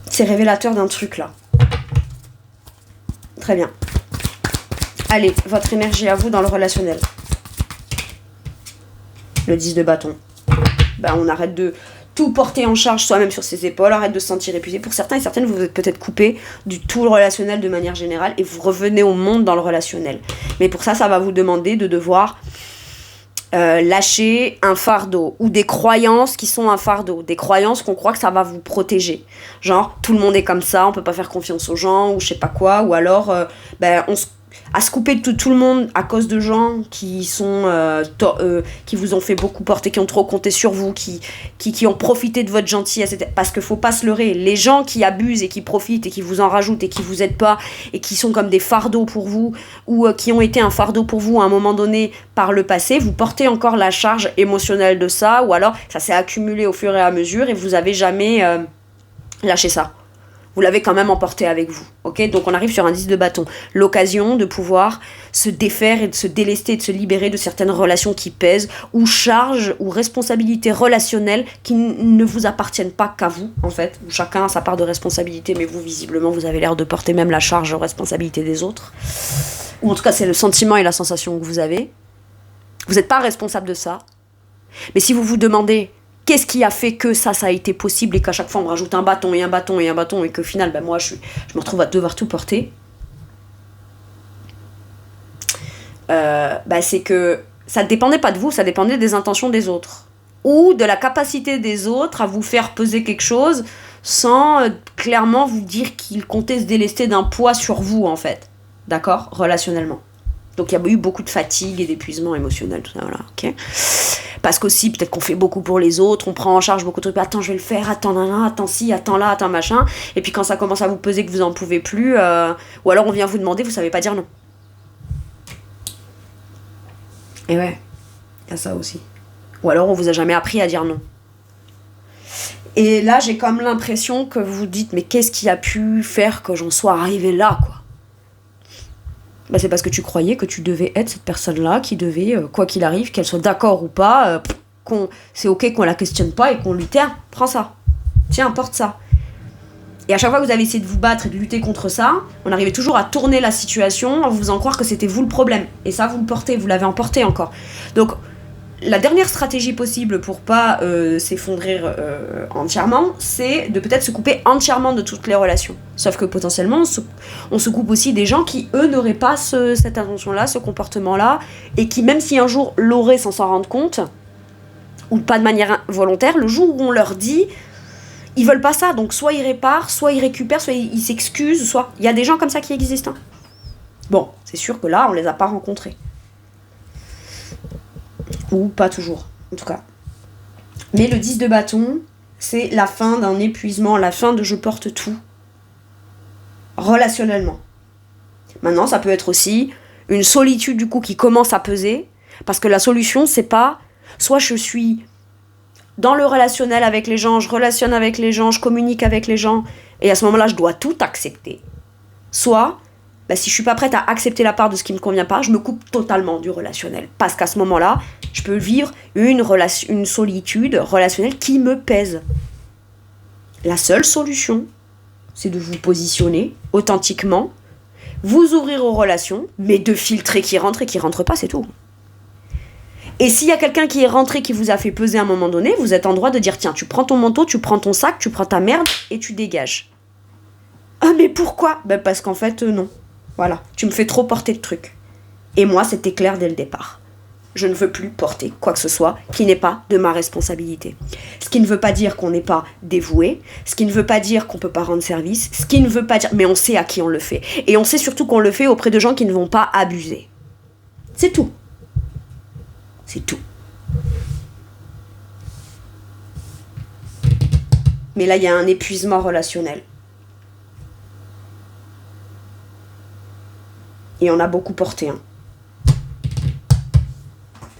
C'est révélateur d'un truc, là. Très bien. Allez, votre énergie à vous dans le relationnel. Le 10 de bâton. Ben, on arrête de tout porter en charge soi-même sur ses épaules, arrête de se sentir épuisé. Pour certains et certaines, vous vous êtes peut-être coupé du tout le relationnel de manière générale et vous revenez au monde dans le relationnel. Mais pour ça, ça va vous demander de devoir lâcher un fardeau ou des croyances qui sont un fardeau, des croyances qu'on croit que ça va vous protéger, genre tout le monde est comme ça, on peut pas faire confiance aux gens ou je sais pas quoi, ou alors à se couper de tout le monde à cause de gens qui sont qui vous ont fait beaucoup porter, qui ont trop compté sur vous, qui ont profité de votre gentillesse, parce qu'il faut pas se leurrer, les gens qui abusent et qui profitent et qui vous en rajoutent et qui vous aident pas et qui sont comme des fardeaux pour vous ou qui ont été un fardeau pour vous à un moment donné par le passé, vous portez encore la charge émotionnelle de ça, ou alors ça s'est accumulé au fur et à mesure et vous avez jamais lâché ça. Vous l'avez quand même emporté avec vous, ok ? Donc on arrive sur un 10 de bâton. L'occasion de pouvoir se défaire et de se délester, de se libérer de certaines relations qui pèsent, ou charges, ou responsabilités relationnelles qui ne vous appartiennent pas qu'à vous, en fait. Chacun a sa part de responsabilité, mais vous, visiblement, vous avez l'air de porter même la charge de responsabilité des autres. Ou en tout cas, c'est le sentiment et la sensation que vous avez. Vous n'êtes pas responsable de ça. Mais si vous vous demandez... Qu'est-ce qui a fait que ça a été possible et qu'à chaque fois on me rajoute un bâton et un bâton et un bâton et qu'au final, moi je me retrouve à devoir tout porter. C'est que ça ne dépendait pas de vous, ça dépendait des intentions des autres. Ou de la capacité des autres à vous faire peser quelque chose sans clairement vous dire qu'ils comptaient se délester d'un poids sur vous en fait. D'accord ? Relationnellement. Donc il y a eu beaucoup de fatigue et d'épuisement émotionnel, tout ça, voilà, ok. Parce qu'aussi, peut-être qu'on fait beaucoup pour les autres, on prend en charge beaucoup de trucs, attends, je vais le faire, attends, nan, attends, ci, attends là, attends, machin. Et puis quand ça commence à vous peser que vous en pouvez plus, ou alors on vient vous demander, vous savez pas dire non. Et ouais, il y a ça aussi. Ou alors on vous a jamais appris à dire non. Et là, j'ai comme l'impression que vous vous dites, mais qu'est-ce qui a pu faire que j'en sois arrivée là, quoi ? C'est parce que tu croyais que tu devais être cette personne-là qui devait, quoi qu'il arrive, qu'elle soit d'accord ou pas, c'est ok qu'on la questionne pas et qu'on lui tiens, prends ça, tiens, porte ça. Et à chaque fois que vous avez essayé de vous battre et de lutter contre ça, on arrivait toujours à tourner la situation en vous faisant croire que c'était vous le problème. Et ça, vous le portez, vous l'avez emporté encore. Donc, la dernière stratégie possible pour pas s'effondrer entièrement, c'est de peut-être se couper entièrement de toutes les relations. Sauf que potentiellement, on se coupe aussi des gens qui, eux, n'auraient pas cette intention-là, ce comportement-là, et qui, même si un jour l'auraient sans s'en rendre compte, ou pas de manière volontaire, le jour où on leur dit, ils veulent pas ça, donc soit ils réparent, soit ils récupèrent, soit ils s'excusent, soit... Il y a des gens comme ça qui existent. Hein. Bon, c'est sûr que là, on les a pas rencontrés. Ou pas toujours, en tout cas. Mais le 10 de bâton, c'est la fin d'un épuisement, la fin de je porte tout. Relationnellement. Maintenant, ça peut être aussi une solitude du coup qui commence à peser, parce que la solution, c'est pas soit je suis dans le relationnel avec les gens, je relationne avec les gens, je communique avec les gens, et à ce moment-là, je dois tout accepter. Soit, bah, si je suis pas prête à accepter la part de ce qui me convient pas, je me coupe totalement du relationnel. Parce qu'à ce moment-là, je peux vivre une solitude relationnelle qui me pèse. La seule solution, c'est de vous positionner authentiquement, vous ouvrir aux relations, mais de filtrer qui rentre et qui rentre pas, c'est tout. Et s'il y a quelqu'un qui est rentré, qui vous a fait peser à un moment donné, vous êtes en droit de dire, tiens, tu prends ton manteau, tu prends ton sac, tu prends ta merde et tu dégages. Ah mais pourquoi ? Ben parce qu'en fait, non. Voilà, tu me fais trop porter le truc. Et moi, c'était clair dès le départ. Je ne veux plus porter quoi que ce soit qui n'est pas de ma responsabilité. Ce qui ne veut pas dire qu'on n'est pas dévoué, ce qui ne veut pas dire qu'on ne peut pas rendre service, ce qui ne veut pas dire... Mais on sait à qui on le fait. Et on sait surtout qu'on le fait auprès de gens qui ne vont pas abuser. C'est tout. C'est tout. Mais là, il y a un épuisement relationnel. Et on a beaucoup porté. Hein.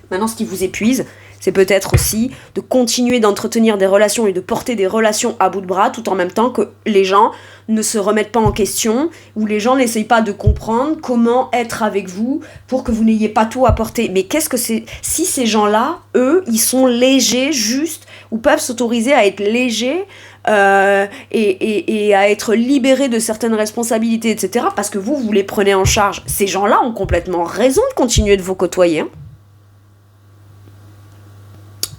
Maintenant, ce qui vous épuise, c'est peut-être aussi de continuer d'entretenir des relations et de porter des relations à bout de bras, tout en même temps que les gens ne se remettent pas en question, ou les gens n'essayent pas de comprendre comment être avec vous pour que vous n'ayez pas tout à porter. Mais qu'est-ce que c'est ? Si ces gens-là, eux, ils sont légers, juste, ou peuvent s'autoriser à être légers, et à être libérés de certaines responsabilités, etc., parce que vous les prenez en charge. Ces gens-là ont complètement raison de continuer de vous côtoyer. Hein.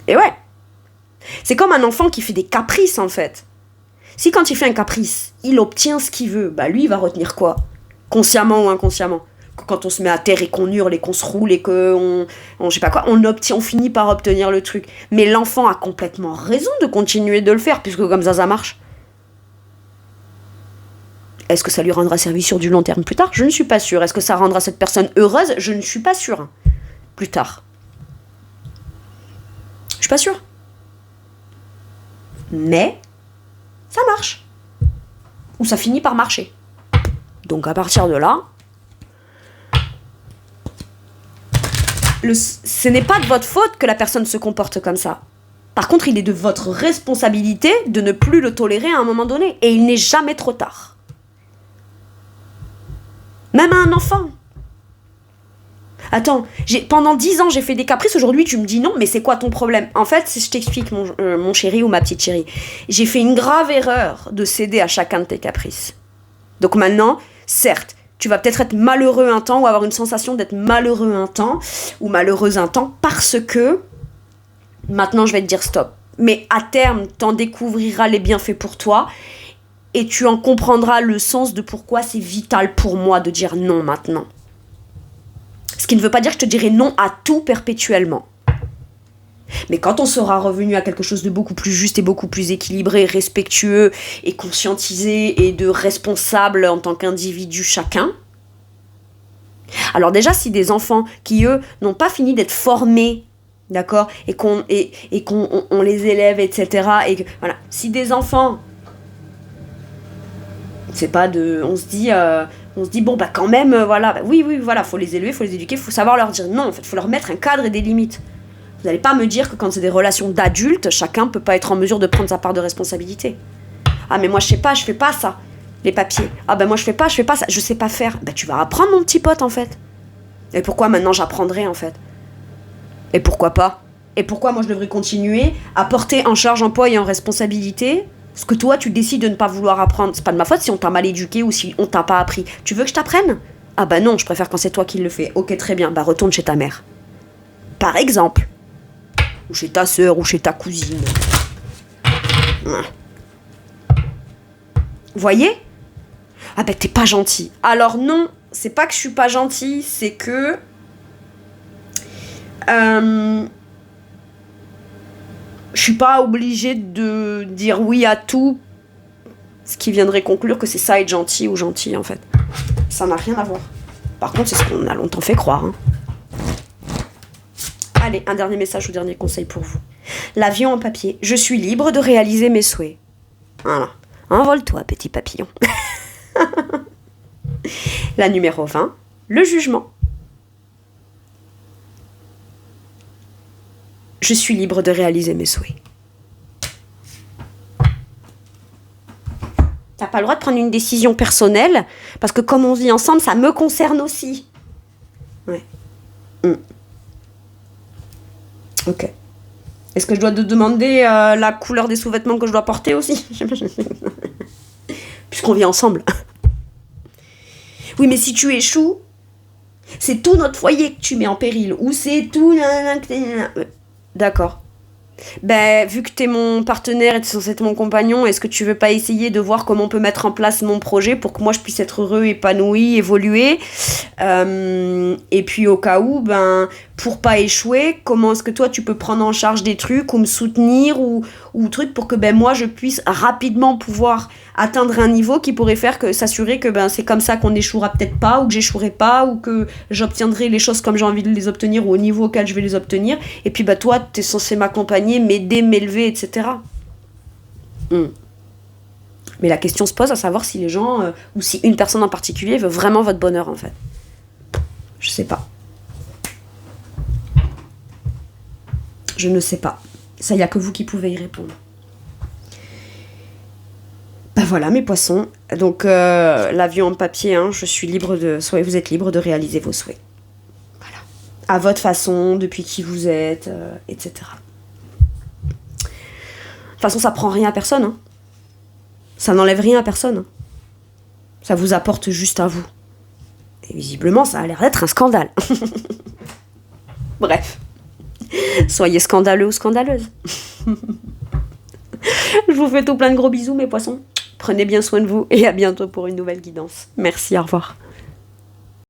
Et ouais. C'est comme un enfant qui fait des caprices, en fait. Si quand il fait un caprice, il obtient ce qu'il veut, bah lui, il va retenir quoi ? Consciemment ou inconsciemment ? Quand on se met à terre et qu'on hurle et qu'on se roule et qu'on je sais pas quoi, on finit par obtenir le truc. Mais l'enfant a complètement raison de continuer de le faire, puisque comme ça marche. Est-ce que ça lui rendra service sur du long terme plus tard ? Je ne suis pas sûre. Est-ce que ça rendra cette personne heureuse ? Je ne suis pas sûre. Plus tard. Je suis pas sûre. Mais ça marche. Ou ça finit par marcher. Donc à partir de là, ce n'est pas de votre faute que la personne se comporte comme ça. Par contre, il est de votre responsabilité de ne plus le tolérer à un moment donné. Et il n'est jamais trop tard. Même à un enfant. Attends, pendant 10 ans, j'ai fait des caprices. Aujourd'hui, tu me dis non, mais c'est quoi ton problème ? En fait, je t'explique, mon chéri ou ma petite chérie. J'ai fait une grave erreur de céder à chacun de tes caprices. Donc maintenant, certes, tu vas peut-être être malheureux un temps ou avoir une sensation d'être malheureux un temps ou malheureuse un temps parce que maintenant je vais te dire stop. Mais à terme, t'en découvriras les bienfaits pour toi et tu en comprendras le sens de pourquoi c'est vital pour moi de dire non maintenant. Ce qui ne veut pas dire que je te dirai non à tout perpétuellement. Mais quand on sera revenu à quelque chose de beaucoup plus juste et beaucoup plus équilibré, respectueux et conscientisé et de responsable en tant qu'individu chacun. Alors déjà, si des enfants qui, eux, n'ont pas fini d'être formés, d'accord, et qu'on les élève, etc., et que, voilà, si des enfants, c'est pas de... On se dit, bon, bah quand même, voilà, bah, oui, voilà, faut les élever, faut les éduquer, faut savoir leur dire non, en fait, faut leur mettre un cadre et des limites. Vous n'allez pas me dire que quand c'est des relations d'adultes, chacun peut pas être en mesure de prendre sa part de responsabilité. Ah, mais moi, je sais pas, je fais pas ça, les papiers. Ah, ben moi, je fais pas ça, je sais pas faire. Ben, tu vas apprendre, mon petit pote, en fait. Et pourquoi maintenant j'apprendrai, en fait ? Et pourquoi pas ? Et pourquoi moi, je devrais continuer à porter en charge, en poids et en responsabilité ce que toi, tu décides de ne pas vouloir apprendre ? C'est pas de ma faute si on t'a mal éduqué ou si on t'a pas appris. Tu veux que je t'apprenne ? Ah, bah non, je préfère quand c'est toi qui le fais. Ok, très bien, bah retourne chez ta mère. Par exemple. Ou chez ta sœur, ou chez ta cousine. Voyez ? Ah ben t'es pas gentil. Alors non, c'est pas que je suis pas gentil, c'est que... je suis pas obligée de dire oui à tout, ce qui viendrait conclure que c'est ça être gentil ou gentil en fait. Ça n'a rien à voir. Par contre, c'est ce qu'on a longtemps fait croire. Hein. Allez, un dernier message ou dernier conseil pour vous. L'avion en papier. Je suis libre de réaliser mes souhaits. Voilà. Envole-toi, petit papillon. La numéro 20, le jugement. Je suis libre de réaliser mes souhaits. T'as pas le droit de prendre une décision personnelle, parce que comme on vit ensemble, ça me concerne aussi. Ouais. Ok. Est-ce que je dois te demander la couleur des sous-vêtements que je dois porter aussi? Puisqu'on vit ensemble. Oui, mais si tu échoues, c'est tout notre foyer que tu mets en péril. Ou c'est tout... D'accord. Ben, vu que t'es mon partenaire et t'es censé être mon compagnon, est-ce que tu veux pas essayer de voir comment on peut mettre en place mon projet pour que moi je puisse être heureux, épanoui, évoluer et puis au cas où, ben, pour pas échouer, comment est-ce que toi tu peux prendre en charge des trucs ou me soutenir ou trucs pour que ben moi je puisse rapidement pouvoir atteindre un niveau qui pourrait faire que s'assurer que ben c'est comme ça qu'on échouera peut-être pas ou que j'échouerai pas ou que j'obtiendrai les choses comme j'ai envie de les obtenir ou au niveau auquel je vais les obtenir. Et puis ben toi t'es censé m'accompagner, m'aider, m'élever, etc. Mais la question se pose à savoir si les gens ou si une personne en particulier veut vraiment votre bonheur en fait. Je sais pas. Je ne sais pas. Ça, il n'y a que vous qui pouvez y répondre. Ben voilà mes poissons. Donc l'avion en papier, hein, je suis libre de... Vous êtes libre de réaliser vos souhaits. Voilà. À votre façon, depuis qui vous êtes, etc. De toute façon, ça prend rien à personne. Hein. Ça n'enlève rien à personne. Hein. Ça vous apporte juste à vous. Et visiblement, ça a l'air d'être un scandale. Bref. Soyez scandaleux ou scandaleuse. Je vous fais tout plein de gros bisous, mes poissons. Prenez bien soin de vous et à bientôt pour une nouvelle guidance. Merci, au revoir.